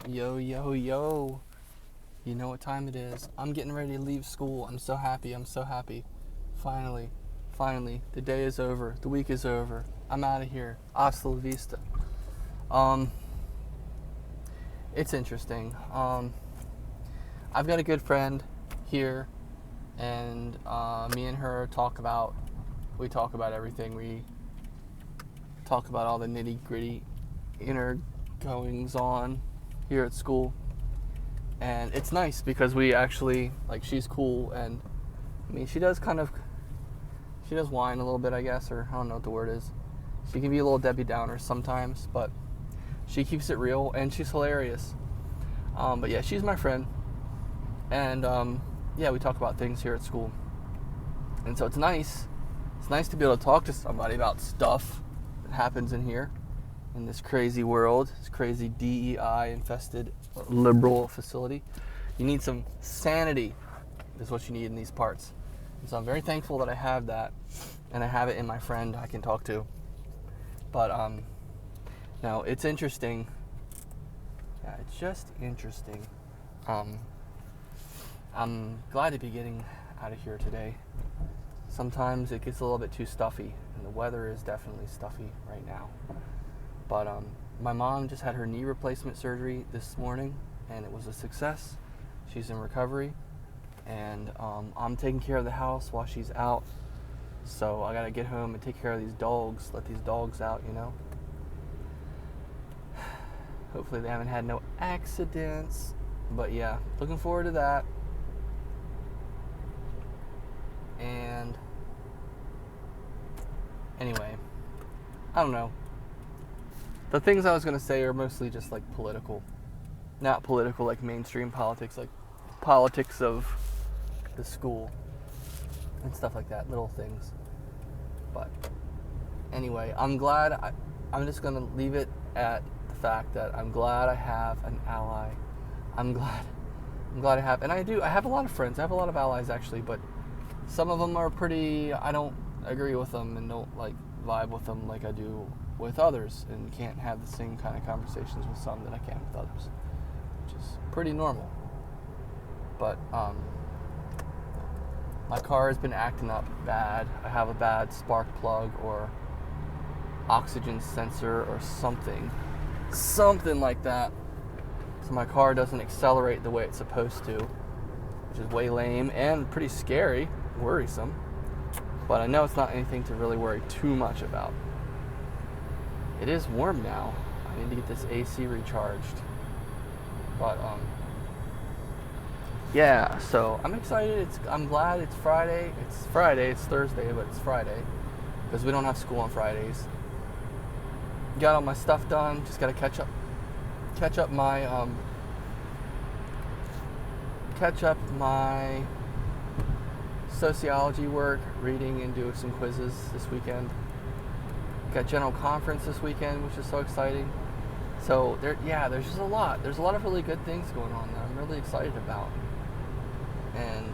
Yo, yo, yo. You know what time it is. I'm getting ready to leave school. I'm so happy. I'm so happy. Finally. Finally. The day is over. The week is over. I'm out of here. Hasta la vista. Um, it's interesting. I've got a good friend here, and me and her we talk about everything. We talk about all the nitty gritty inner goings on here at school. And it's nice because we actually, she's cool, and I mean, she does whine a little bit, I guess, or I don't know what the word is. She can be a little Debbie Downer sometimes, but she keeps it real, and she's hilarious. But yeah, she's my friend, and yeah, we talk about things here at school. And so it's nice to be able to talk to somebody about stuff that happens in here, in this crazy world, this crazy DEI-infested liberal facility. You need some sanity, is what you need in these parts. And so I'm very thankful that I have that, and I have it in my friend I can talk to. But now it's interesting. Yeah, it's just interesting. I'm glad to be getting out of here today. Sometimes it gets a little bit too stuffy, and the weather is definitely stuffy right now. But my mom just had her knee replacement surgery this morning, and it was a success. She's in recovery, and I'm taking care of the house while she's out. So I gotta get home and take care of these dogs, let these dogs out, you know. Hopefully they haven't had no accidents. But yeah, looking forward to that. And anyway, I don't know. The things I was going to say are mostly just political. Not political like mainstream politics, like politics of the school and stuff like that, little things. But anyway, I'm just going to leave it at the fact that I'm glad I have an ally. I'm glad I have, and I have a lot of friends. I have a lot of allies actually, but some of them are I don't agree with them and don't vibe with them like I do with others, and can't have the same kind of conversations with some that I can with others, which is pretty normal. But my car has been acting up bad. I have a bad spark plug or oxygen sensor or something like that. So my car doesn't accelerate the way it's supposed to, which is way lame and pretty scary, worrisome. But I know it's not anything to really worry too much about. It is warm now. I need to get this AC recharged. But yeah, so I'm excited. I'm glad it's Friday. It's Thursday, but it's Friday because we don't have school on Fridays. Got all my stuff done. Just gotta catch up my sociology work, reading, and do some quizzes this weekend. Got general conference this weekend, which is so exciting. So there's just a lot. There's a lot of really good things going on that I'm really excited about. And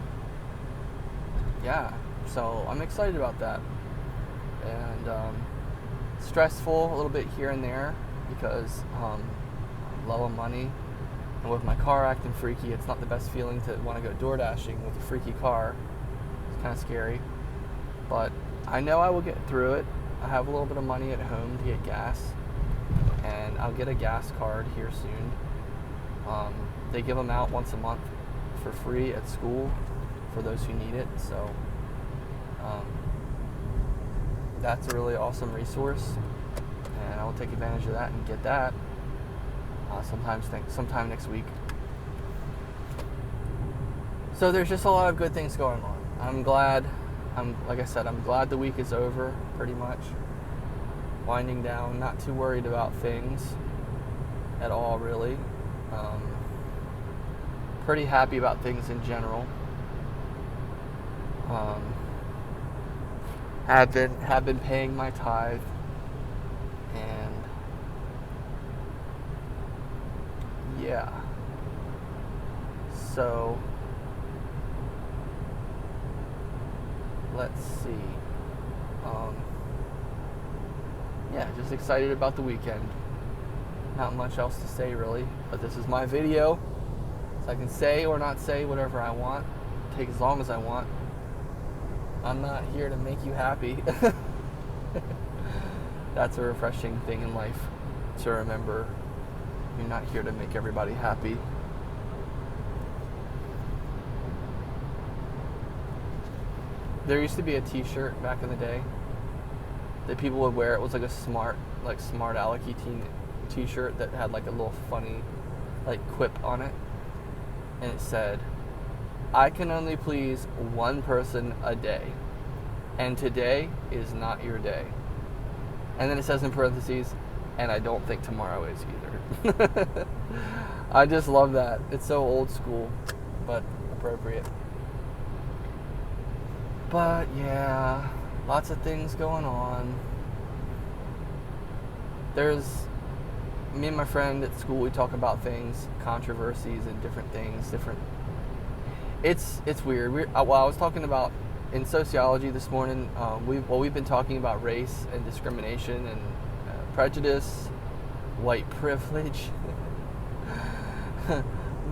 yeah, so I'm excited about that. And stressful a little bit here and there because I'm low on money. And with my car acting freaky, it's not the best feeling to want to go door dashing with a freaky car. It's kind of scary. But I know I will get through it. I have a little bit of money at home to get gas, and I'll get a gas card here soon. They give them out once a month for free at school for those who need it, so that's a really awesome resource, and I will take advantage of that and get that sometime next week. So there's just a lot of good things going on. Like I said, I'm glad the week is over, pretty much. Winding down, not too worried about things at all, really. Pretty happy about things in general. Have been paying my tithe, and yeah. So let's see. Yeah, just excited about the weekend. Not much else to say really, but this is my video, so I can say or not say whatever I want, take as long as I want. I'm not here to make you happy. That's a refreshing thing in life, to remember you're not here to make everybody happy. There used to be a t-shirt back in the day that people would wear. It was like a smart alecky t-shirt that had like a little funny like quip on it, and it said, "I can only please one person a day, and today is not your day." And then it says in parentheses, "and I don't think tomorrow is either." I just love that. It's so old school, but appropriate. But yeah, lots of things going on. There's me and my friend at school, we talk about things, controversies and different things, it's weird. I was talking about in sociology this morning, we've been talking about race and discrimination and prejudice, white privilege.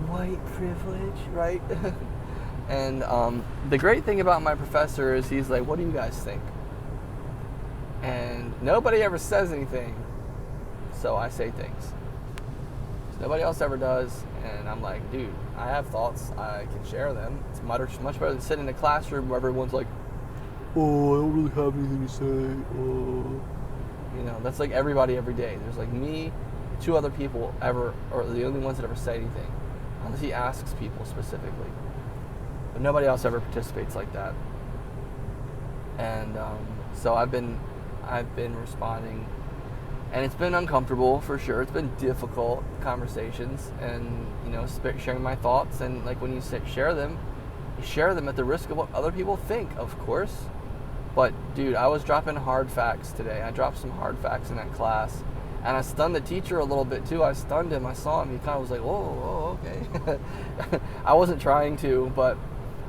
White privilege, right? And the great thing about my professor is he's like, "What do you guys think?" And nobody ever says anything, so I say things. Nobody else ever does, and I'm like, dude, I have thoughts, I can share them. It's much better than sitting in a classroom where everyone's like, "Oh, I don't really have anything to say, oh." You know, that's like everybody every day. There's like me, two other people ever, or the only ones that ever say anything, unless he asks people specifically. But nobody else ever participates like that. And so I've been responding, and it's been uncomfortable for sure. It's been difficult conversations, and you know, sharing my thoughts. And like when you share them at the risk of what other people think, of course. But dude, I was dropping hard facts today. I dropped some hard facts in that class, and I stunned the teacher a little bit too. I stunned him. I saw him. He kind of was like, "Oh, okay." I wasn't trying to, but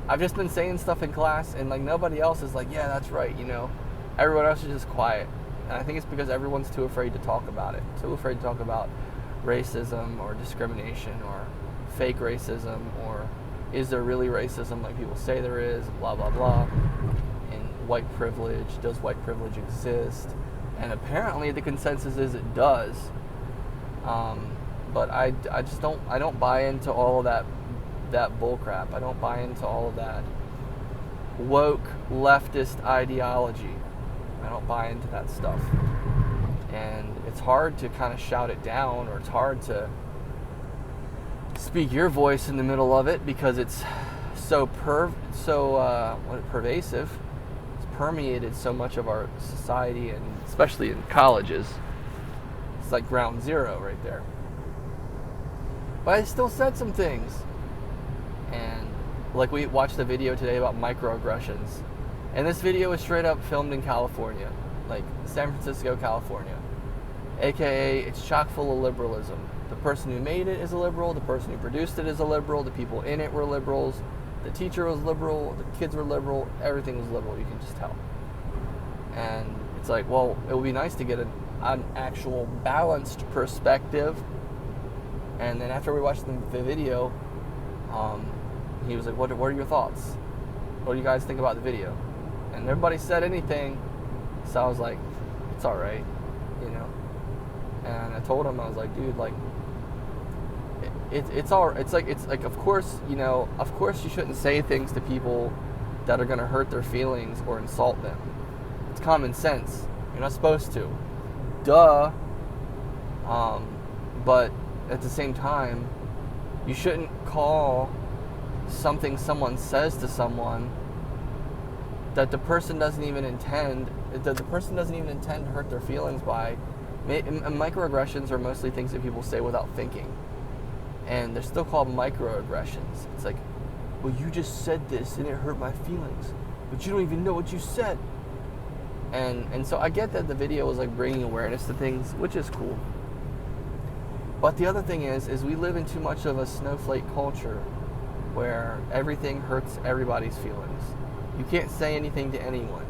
I've just been saying stuff in class, and like nobody else is like, "Yeah, that's right," you know. Everyone else is just quiet. And I think it's because everyone's too afraid to talk about it. Too afraid to talk about racism or discrimination or fake racism, or is there really racism like people say there is, blah, blah, blah. And white privilege, does white privilege exist? And apparently the consensus is it does. But I just don't buy into all of that bullcrap. I don't buy into all of that woke leftist ideology. I don't buy into that stuff. And it's hard to kind of shout it down, or it's hard to speak your voice in the middle of it because it's so pervasive. It's permeated so much of our society, and especially in colleges. It's like ground zero right there. But I still said some things. And like we watched a video today about microaggressions. And this video is straight up filmed in California, like San Francisco, California. AKA, it's chock full of liberalism. The person who made it is a liberal, the person who produced it is a liberal, the people in it were liberals, the teacher was liberal, the kids were liberal, everything was liberal, you can just tell. And it's like, well, it would be nice to get an actual balanced perspective. And then after we watched the video, he was like, what are your thoughts? What do you guys think about the video? And everybody said anything, so I was like, it's all right, you know. And I told him, I was like, dude, like, it's like, of course, you know, of course you shouldn't say things to people that are gonna hurt their feelings or insult them. It's common sense. You're not supposed to. Duh. But at the same time, you shouldn't call something someone says to someone that the person doesn't even intend to hurt their feelings by. Microaggressions are mostly things that people say without thinking, and they're still called microaggressions. It's like, well, you just said this and it hurt my feelings, but you don't even know what you said. And so I get that the video was like bringing awareness to things, which is cool. But the other thing is we live in too much of a snowflake culture where everything hurts everybody's feelings. You can't say anything to anyone.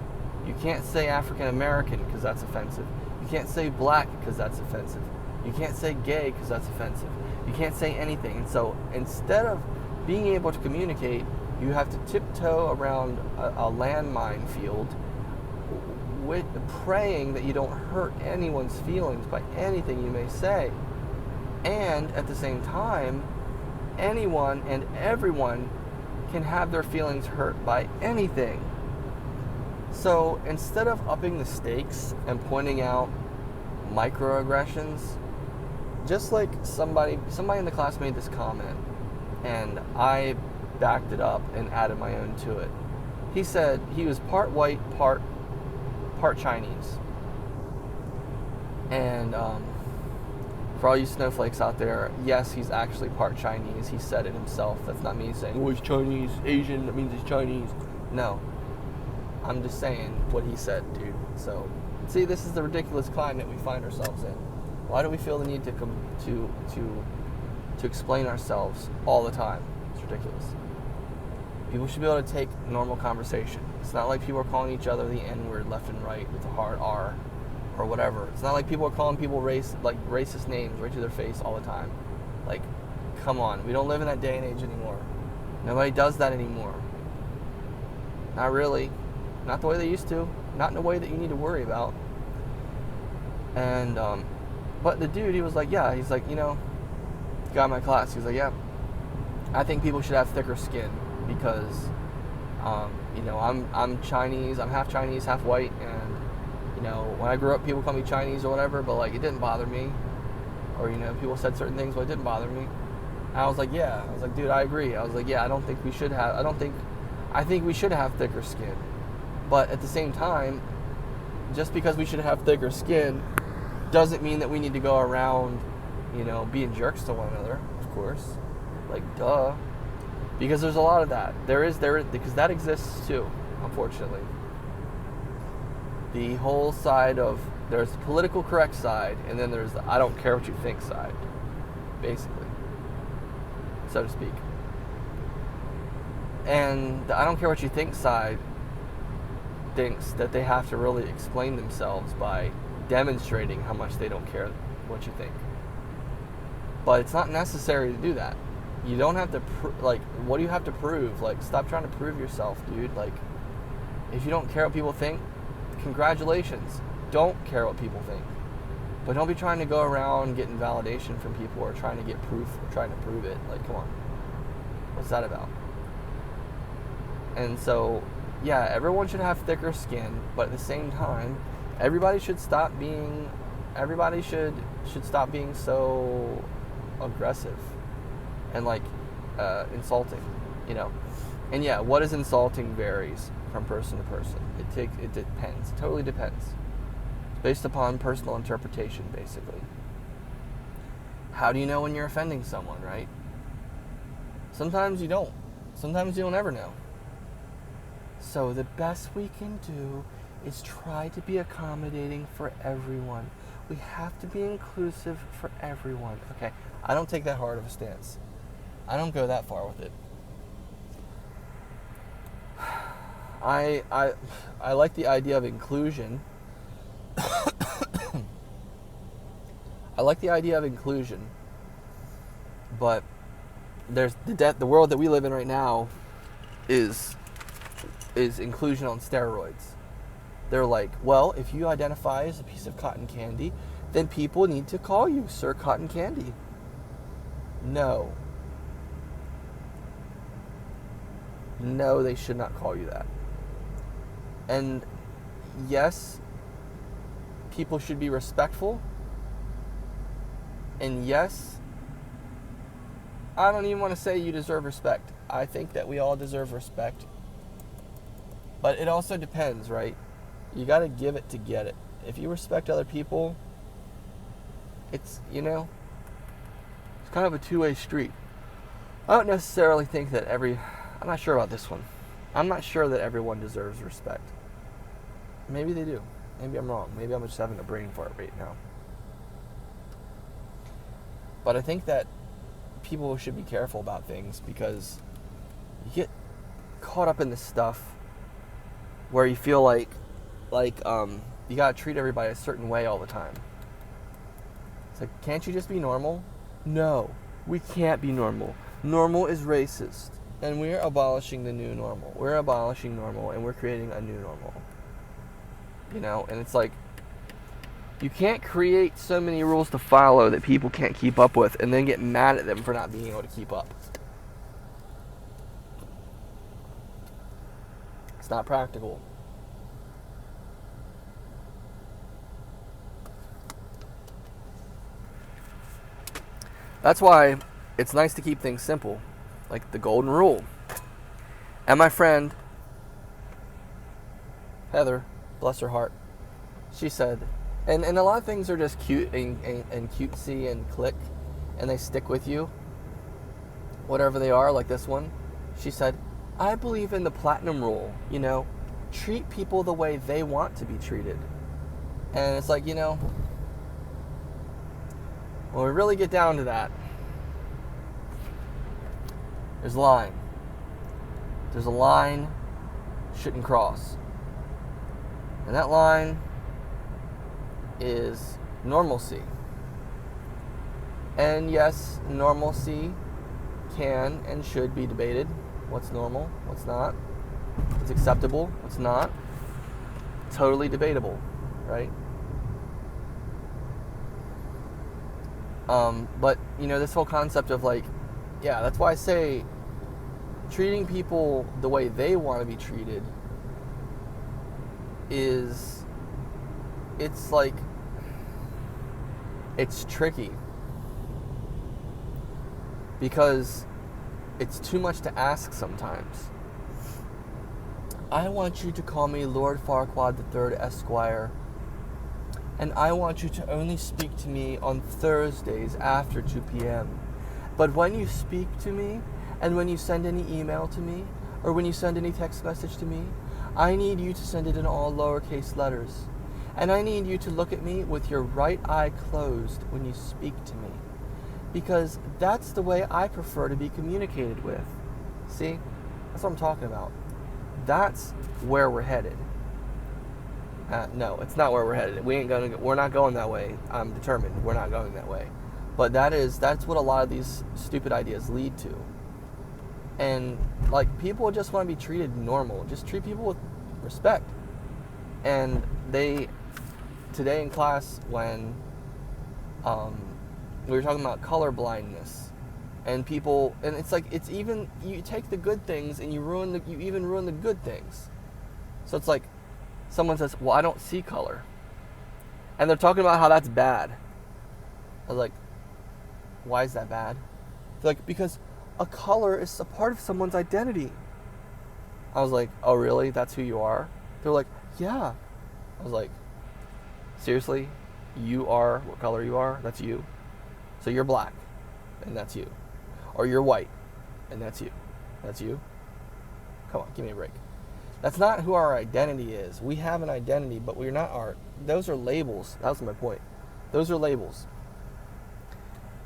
You can't say African American because that's offensive. You can't say black because that's offensive. You can't say gay because that's offensive. You can't say anything. And so instead of being able to communicate, you have to tiptoe around a landmine field, with praying that you don't hurt anyone's feelings by anything you may say. And at the same time, anyone and everyone can have their feelings hurt by anything. So instead of upping the stakes and pointing out microaggressions, just like somebody in the class made this comment, and I backed it up and added my own to it. He said he was part white, part Chinese. And for all you snowflakes out there, yes, he's actually part Chinese. He said it himself. That's not me saying, oh, he's Chinese, Asian, that means he's Chinese. No. I'm just saying what he said, dude. So, see, this is the ridiculous climate we find ourselves in. Why do we feel the need to explain ourselves all the time? It's ridiculous. People should be able to take normal conversation. It's not like people are calling each other the N-word left and right with a hard R or whatever. It's not like people are calling people racist names right to their face all the time. Like, come on. We don't live in that day and age anymore. Nobody does that anymore. Not really. Not the way they used to. Not in a way that you need to worry about. And, but the dude, he was like, yeah, he's like, the guy in my class, he was like, yeah, I think people should have thicker skin because, I'm Chinese, I'm half Chinese, half white, and, when I grew up, people call me Chinese or whatever, but, it didn't bother me. Or, people said certain things, but it didn't bother me. And I was like, yeah. I was like, dude, I agree. I was like, yeah, I think we should have thicker skin. But at the same time, just because we should have thicker skin doesn't mean that we need to go around, being jerks to one another, of course. Duh. Because there's a lot of that. Because that exists too, unfortunately. The whole side of, there's the political correct side, and then there's the I don't care what you think side, basically, so to speak. And the I don't care what you think side thinks that they have to really explain themselves by demonstrating how much they don't care what you think. But it's not necessary to do that. You don't have to, what do you have to prove? Stop trying to prove yourself, dude. If you don't care what people think, congratulations. Don't care what people think. But don't be trying to go around getting validation from people or trying to get proof or trying to prove it. Come on. What's that about? And so, yeah, everyone should have thicker skin, but at the same time, everybody should stop being so aggressive and insulting, And yeah, what is insulting varies from person to person. It depends. It totally depends. It's based upon personal interpretation, basically. How do you know when you're offending someone, right? Sometimes you don't. Sometimes you don't ever know. So the best we can do is try to be accommodating for everyone. We have to be inclusive for everyone. Okay, I don't take that hard of a stance. I don't go that far with it. I like the idea of inclusion. I like the idea of inclusion, but there's the world that we live in right now is inclusion on steroids. They're like, well, if you identify as a piece of cotton candy, then people need to call you Sir Cotton Candy. No. No, they should not call you that. And yes, people should be respectful. And yes, I don't even want to say you deserve respect. I think that we all deserve respect. But it also depends, right? You got to give it to get it. If you respect other people, it's kind of a two-way street. I don't necessarily think that I'm not sure about this one. I'm not sure that everyone deserves respect. Maybe they do. Maybe I'm wrong. Maybe I'm just having a brain fart right now. But I think that people should be careful about things because you get caught up in this stuff where you feel like you gotta treat everybody a certain way all the time. It's like, can't you just be normal? No, we can't be normal. Normal is racist. And we're abolishing the new normal. We're abolishing normal and we're creating a new normal. You know, and it's like, you can't create so many rules to follow that people can't keep up with and then get mad at them for not being able to keep up. It's not practical. That's why it's nice to keep things simple, like the golden rule. And my friend, Heather, bless her heart, she said, and a lot of things are just cute and cutesy and click, and they stick with you, whatever they are, like this one. She said, I believe in the platinum rule, you know, treat people the way they want to be treated. And it's like, you know, when we really get down to that, there's a line. There's a line you shouldn't cross. And that line is normalcy. And yes, normalcy can and should be debated. What's normal? What's not? What's acceptable? What's not? Totally debatable, right? But, you know, this whole concept of like, yeah, that's why I say treating people the way they want to be treated is, it's like, it's tricky because it's too much to ask sometimes. I want you to call me Lord Farquaad III, Esquire, and I want you to only speak to me on Thursdays after 2 p.m. But when you speak to me, and when you send any email to me, or when you send any text message to me, I need you to send it in all lowercase letters. And I need you to look at me with your right eye closed when you speak to me. Because that's the way I prefer to be communicated with. See? That's what I'm talking about. That's where we're headed. No, it's not where we're headed. We're not going that way. I'm determined we're not going that way. But that's what a lot of these stupid ideas lead to. And like, people just want to be treated normal. Just treat people with respect. And today in class, when we were talking about color blindness, and it's like, it's even, you take the good things and you even ruin the good things. So it's like, someone says, well, I don't see color. And they're talking about how that's bad. I was like, why is that bad? They're like, because a color is a part of someone's identity. I was like, oh really? That's who you are? They're like, yeah. I was like, seriously? You are what color you are? That's you. So you're black, and that's you. Or you're white, and that's you. That's you? Come on, give me a break. That's not who our identity is. We have an identity, but we're not those are labels. That was my point. Those are labels.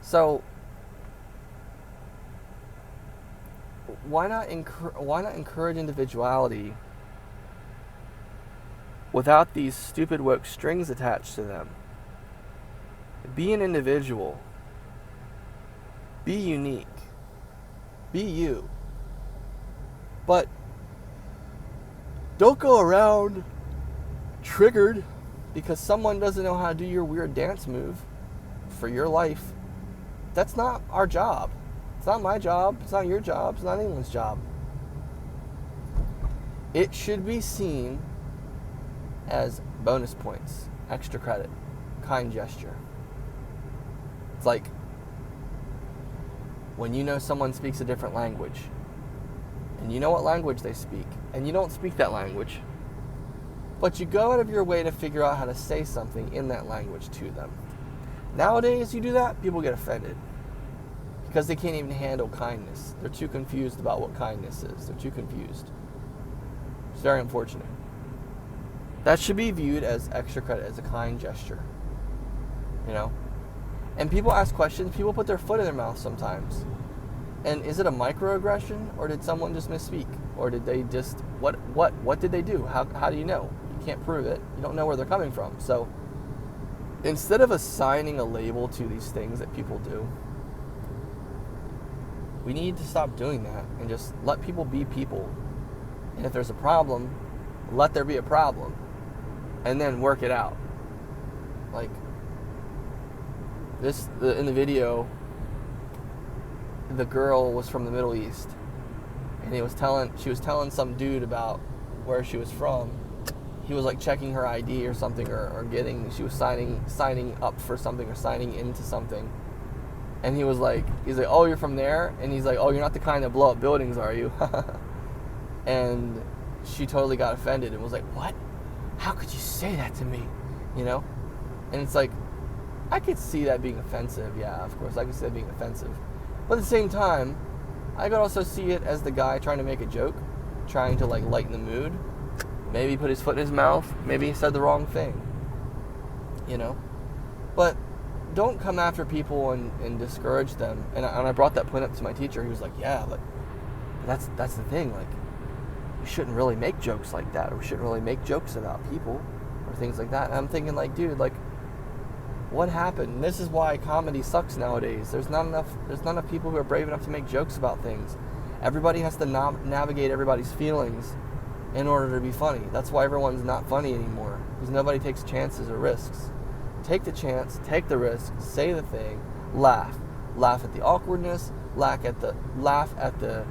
So, why not encourage individuality without these stupid woke strings attached to them? Be an individual. Be unique. Be you. But don't go around triggered because someone doesn't know how to do your weird dance move for your life. That's not our job. It's not my job. It's not your job. It's not anyone's job. It should be seen as bonus points, extra credit, kind gesture. It's like when you know someone speaks a different language, and you know what language they speak, and you don't speak that language, but you go out of your way to figure out how to say something in that language to them. Nowadays, you do that, people get offended because they can't even handle kindness. They're too confused about what kindness is. They're too confused. It's very unfortunate. That should be viewed as extra credit, as a kind gesture. You know? And people ask questions, people put their foot in their mouth sometimes. And is it a microaggression, or did someone just misspeak? Or did they just, what did they do? How do you know? You can't prove it. You don't know where they're coming from. So, instead of assigning a label to these things that people do, we need to stop doing that and just let people be people. And if there's a problem, let there be a problem, and then work it out. Like in the video, the girl was from the Middle East, and she was telling some dude about where she was from. He was like checking her ID or something, or she was signing up for something or signing into something. And he's like, oh, you're from there? And he's like, oh, you're not the kind that blow up buildings, are you? And she totally got offended and was like, what? How could you say that to me? You know? And it's like, I could see that being offensive. Yeah, of course, I could see that being offensive. But at the same time, I could also see it as the guy trying to make a joke, trying to like lighten the mood. Maybe he put his foot in his mouth. Maybe he said the wrong thing. You know? But don't come after people and discourage them. And I brought that point up to my teacher. He was like, yeah, but that's the thing. Like, we shouldn't really make jokes like that. Or we shouldn't really make jokes about people or things like that. And I'm thinking like, dude, like, what happened? And this is why comedy sucks nowadays. There's not enough people who are brave enough to make jokes about things. Everybody has to navigate everybody's feelings in order to be funny. That's why everyone's not funny anymore, because nobody takes chances or risks. Take the chance, take the risk, say the thing, laugh at the awkwardness, laugh at the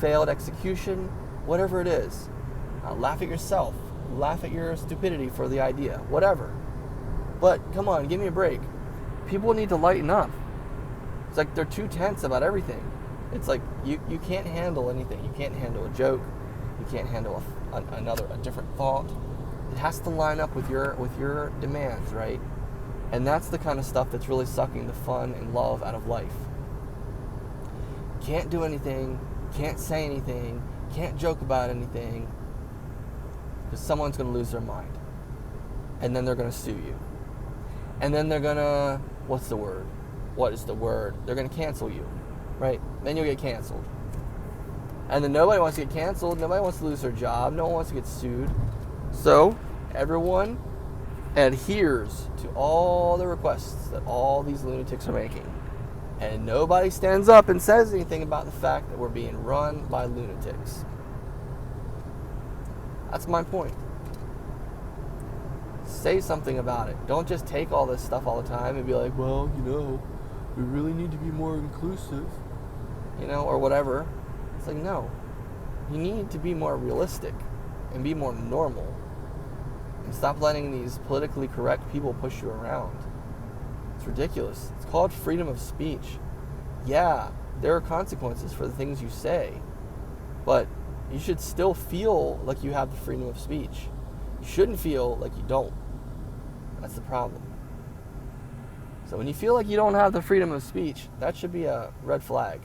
failed execution, whatever it is. Laugh at yourself, laugh at your stupidity for the idea, whatever. But come on, give me a break. People need to lighten up. It's like they're too tense about everything. It's like you can't handle anything. You can't handle a joke. You can't handle a different thought. It has to line up with your demands, right? And that's the kind of stuff that's really sucking the fun and love out of life. Can't do anything, can't say anything, can't joke about anything, because someone's going to lose their mind. And then they're going to sue you. And then they're going to, what's the word? What is the word? They're going to cancel you, right? Then you'll get canceled. And then nobody wants to get canceled. Nobody wants to lose their job. No one wants to get sued. So everyone adheres to all the requests that all these lunatics are making. And nobody stands up and says anything about the fact that we're being run by lunatics. That's my point. Say something about it. Don't just take all this stuff all the time and be like, well, we really need to be more inclusive, or whatever. It's like, no. You need to be more realistic and be more normal. And stop letting these politically correct people push you around. It's ridiculous. It's called freedom of speech. Yeah, there are consequences for the things you say, but you should still feel like you have the freedom of speech. You shouldn't feel like you don't. That's the problem. So when you feel like you don't have the freedom of speech, that should be a red flag.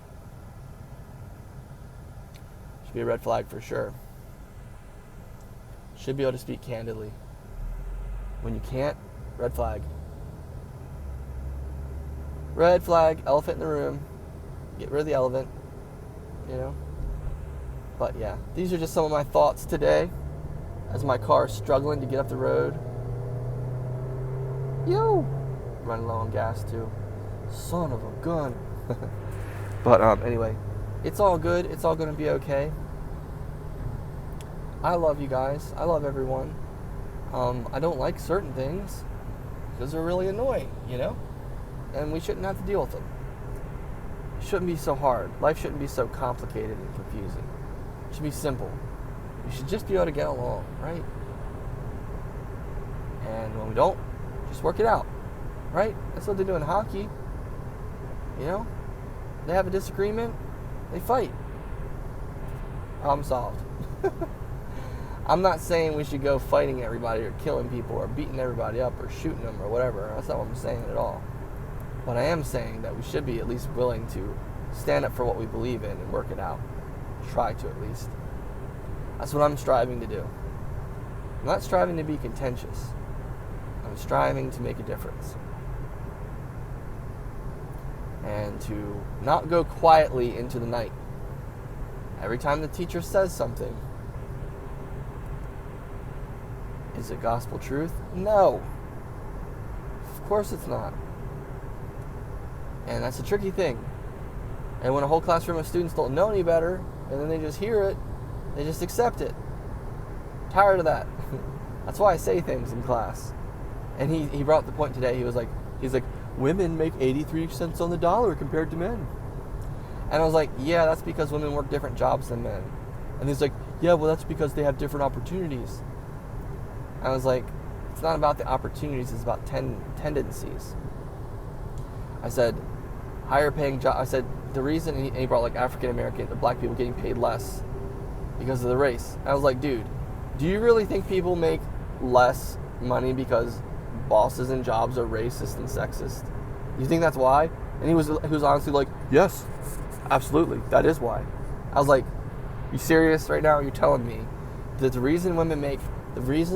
Should be a red flag for sure. Should be able to speak candidly. When you can't, red flag. Red flag, elephant in the room. Get rid of the elephant. But yeah, these are just some of my thoughts today as my car is struggling to get up the road. Running low on gas too. Son of a gun. But anyway, it's all good. It's all going to be okay. I love you guys. I love everyone. I don't like certain things because they're really annoying, and we shouldn't have to deal with them. It shouldn't be so hard. Life shouldn't be so complicated and confusing. It should be simple. We should just be able to get along, right? And when we don't, just work it out, right? That's what they do in hockey. They have a disagreement, they fight. Problem solved. I'm not saying we should go fighting everybody or killing people or beating everybody up or shooting them or whatever. That's not what I'm saying at all. But I am saying that we should be at least willing to stand up for what we believe in and work it out. Try to, at least. That's what I'm striving to do. I'm not striving to be contentious. I'm striving to make a difference. And to not go quietly into the night. Every time the teacher says something, is it gospel truth? No. course it's not. And that's a tricky thing. And when a whole classroom of students don't know any better, and then they just hear it, they just accept it. Tired of that. That's why I say things in class. And he brought up the point today. He's like, women make 83 cents on the dollar compared to men. And I was like, yeah, that's because women work different jobs than men. And he's like, yeah, well, that's because they have different opportunities. I was like, it's not about the opportunities, it's about tendencies. I said, higher paying job. I said, the reason, and he brought like African American, the black people getting paid less because of the race. I was like, dude, do you really think people make less money because bosses and jobs are racist and sexist? You think that's why? And he was honestly like, yes, absolutely, that is why. I was like, you serious right now? You're telling me that the reason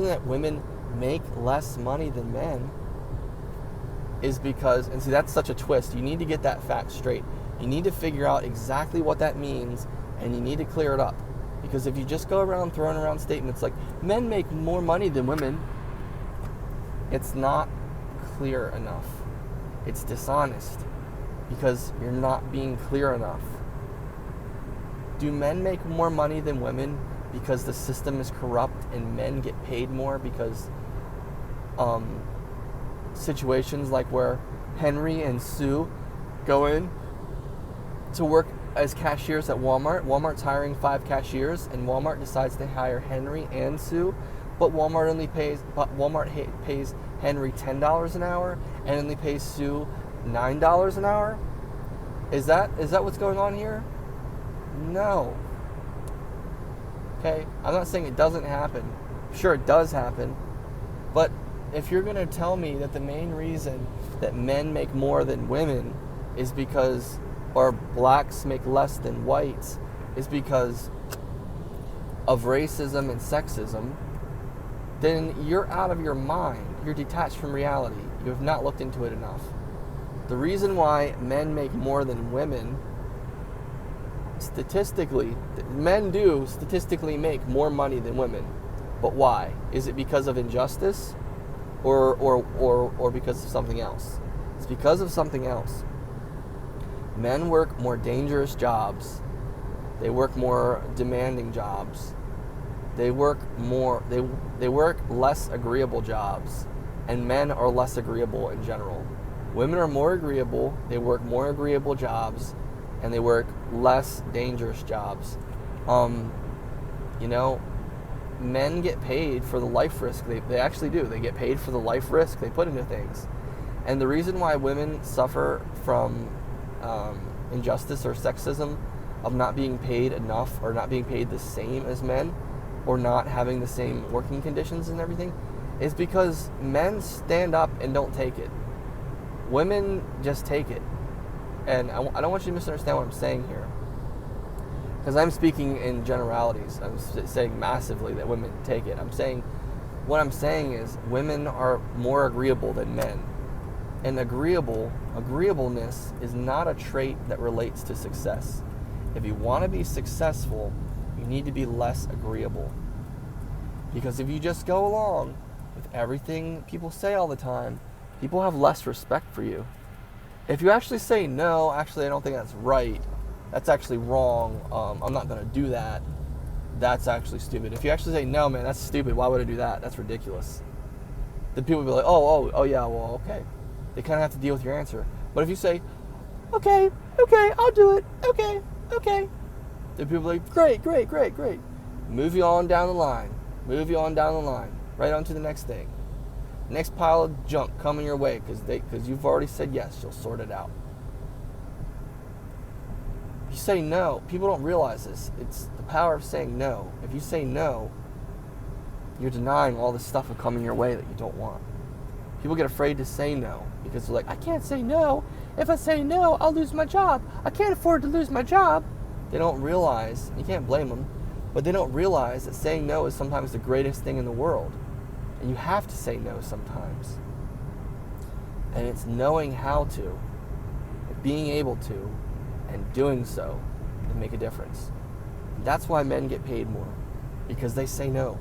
that women make less money than men is because, and see, that's such a twist. You need to get that fact straight. You need to figure out exactly what that means, and you need to clear it up. Because if you just go around throwing around statements like, men make more money than women, it's not clear enough. It's dishonest because you're not being clear enough. Do men make more money than women because the system is corrupt and men get paid more because situations like where Henry and Sue go in to work as cashiers at Walmart. Walmart's hiring 5 cashiers, and Walmart decides to hire Henry and Sue, but Walmart pays Henry $10 an hour and only pays Sue $9 an hour. Is that what's going on here? No. Okay, I'm not saying it doesn't happen. Sure, it does happen, but if you're going to tell me that the main reason that men make more than women is because, or blacks make less than whites, is because of racism and sexism, then you're out of your mind. You're detached from reality. You have not looked into it enough. The reason why men make more than women, statistically, men do statistically make more money than women. But why? Is it because of injustice or because of something else? It's because of something else. Men work more dangerous jobs. They work more demanding jobs. They work less agreeable jobs, and men are less agreeable in general. Women are more agreeable, they work more agreeable jobs, and they work less dangerous jobs. Men get paid for the life risk. They actually do. They get paid for the life risk they put into things. And the reason why women suffer from injustice or sexism of not being paid enough or not being paid the same as men or not having the same working conditions and everything is because men stand up and don't take it. Women just take it. And I don't want you to misunderstand what I'm saying here, because I'm speaking in generalities. I'm saying massively that women take it. What I'm saying is women are more agreeable than men. And agreeableness is not a trait that relates to success. If you want to be successful, you need to be less agreeable. Because if you just go along with everything people say all the time, people have less respect for you. If you actually say, no, actually I don't think that's right, that's actually wrong, I'm not going to do that, that's actually stupid. If you actually say, no, man, that's stupid, why would I do that? That's ridiculous. Then people will be like, oh, yeah, well, okay. They kind of have to deal with your answer. But if you say, okay, I'll do it, okay. Then people are like, great. Move you on down the line. Right on to the next thing. Next pile of junk coming your way because you've already said yes, you'll sort it out. If you say no, people don't realize this. It's the power of saying no. If you say no, you're denying all the stuff will coming your way that you don't want. People get afraid to say no because they're like, I can't say no. If I say no, I'll lose my job. I can't afford to lose my job. They don't realize, you can't blame them, but they don't realize that saying no is sometimes the greatest thing in the world. And you have to say no sometimes. And it's knowing how to, being able to, and doing so that make a difference. That's why men get paid more, because they say no.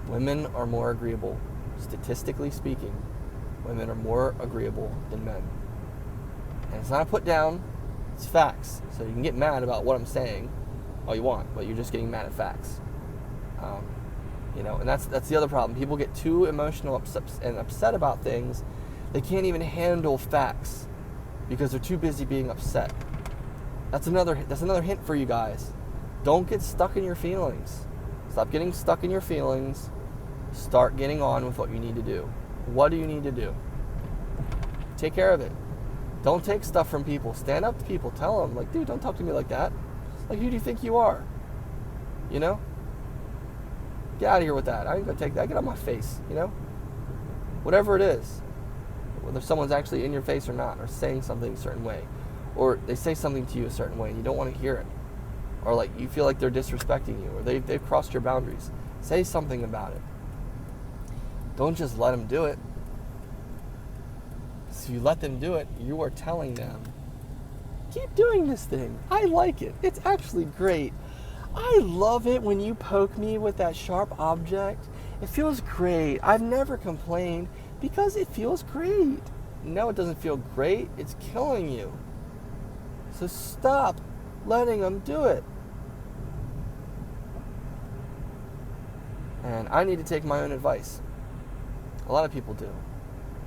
Women are more agreeable, statistically speaking, Women are more agreeable than men. And it's not a put down, it's facts. So you can get mad about what I'm saying all you want, but you're just getting mad at facts. And that's the other problem. People get too emotional and upset about things. They can't even handle facts because they're too busy being upset. That's another hint for you guys. Don't get stuck in your feelings. Stop getting stuck in your feelings. Start getting on with what you need to do. What do you need to do? Take care of it. Don't take stuff from people. Stand up to people. Tell them, like, dude, don't talk to me like that. Like, who do you think you are? You know? Get out of here with that. I ain't gonna take that. Get out of my face, you know? Whatever it is. Whether someone's actually in your face or not, or saying something a certain way, or they say something to you a certain way and you don't want to hear it, or like you feel like they're disrespecting you, or they've crossed your boundaries. Say something about it. Don't just let them do it. If you let them do it, you are telling them, keep doing this thing. I like it. It's actually great. I love it when you poke me with that sharp object. It feels great. I've never complained because it feels great. No, it doesn't feel great. It's killing you. So stop letting them do it. And I need to take my own advice. A lot of people do.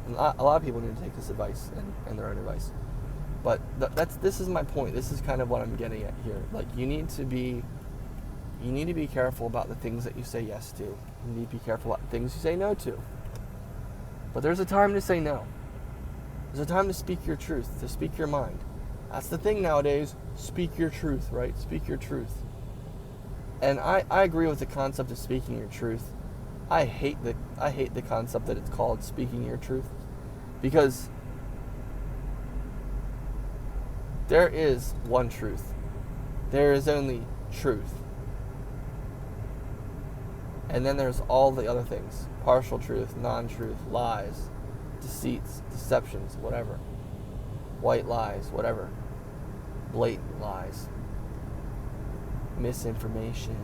A lot of people need to take this advice and their own advice. But this is my point. This is kind of what I'm getting at here. Like, you need to be careful about the things that you say yes to. You need to be careful about the things you say no to. But there's a time to say no. There's a time to speak your truth, to speak your mind. That's the thing nowadays. Speak your truth, right? Speak your truth. And I agree with the concept of speaking your truth. I hate the concept that it's called speaking your truth, because there is one truth. There is only truth. And then there's all the other things. Partial truth, non-truth, lies, deceits, deceptions, whatever. White lies, whatever. Blatant lies. Misinformation.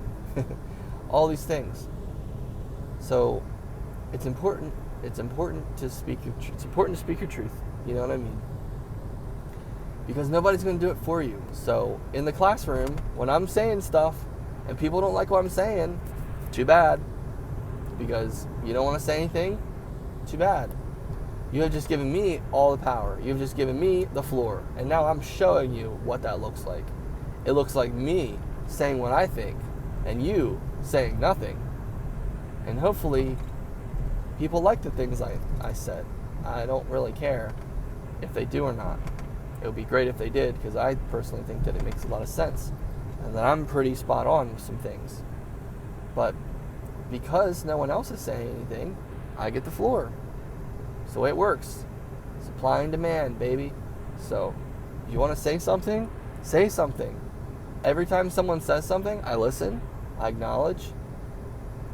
All these things. So it's important to speak your truth. It's important to speak your truth. You know what I mean? Because nobody's going to do it for you. So in the classroom, when I'm saying stuff and people don't like what I'm saying, too bad. Because you don't want to say anything, too bad. You have just given me all the power. You've just given me the floor. And now I'm showing you what that looks like. It looks like me saying what I think and you saying nothing. And hopefully people like the things I said. I don't really care if they do or not. It would be great if they did, because I personally think that it makes a lot of sense and that I'm pretty spot on with some things. But because no one else is saying anything, I get the floor. It's the way it works. Supply and demand, baby. So if you want to say something, say something. Every time someone says something, I listen, I acknowledge.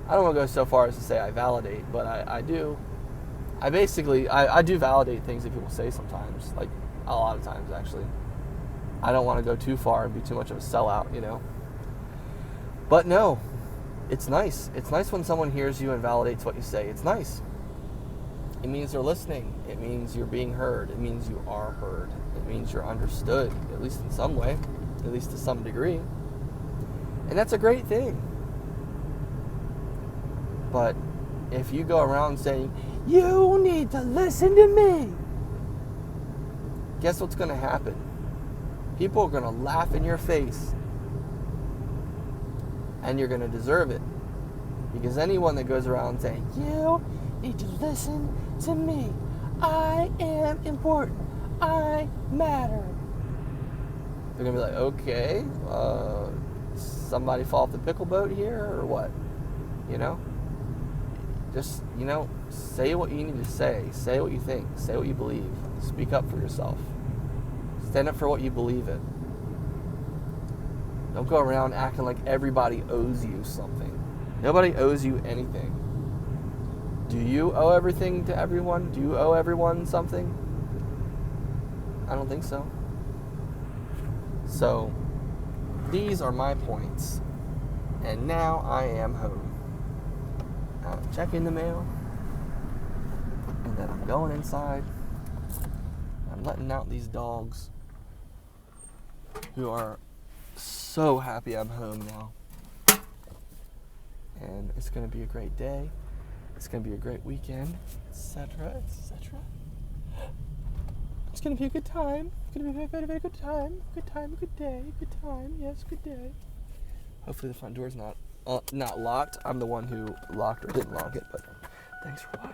I don't want to go so far as to say I validate, but I do. I do validate things that people say sometimes, like a lot of times actually. I don't want to go too far and be too much of a sellout, you know. But no, it's nice. It's nice when someone hears you and validates what you say. It's nice. It means they're listening. It means you're being heard. It means you are heard. It means you're understood, at least in some way, at least to some degree. And that's a great thing. But if you go around saying, you need to listen to me, guess what's going to happen? People are going to laugh in your face. And you're going to deserve it. Because anyone that goes around saying, you need to listen to me. I am important. I matter. They're going to be like, okay, somebody fall off the pickle boat here or what? You know? Just, say what you need to say. Say what you think. Say what you believe. Speak up for yourself. Stand up for what you believe in. Don't go around acting like everybody owes you something. Nobody owes you anything. Do you owe everything to everyone? Do you owe everyone something? I don't think so. So, these are my points. And now I am home. Checking the mail. And then I'm going inside. I'm letting out these dogs who are so happy I'm home now. And it's going to be a great day. It's going to be a great weekend, etc., etc. It's going to be a good time. It's going to be a very, very good time. Good time, good day, good time. Yes, good day. Hopefully the front door's not locked. I'm the one who locked or didn't lock it, but thanks for watching.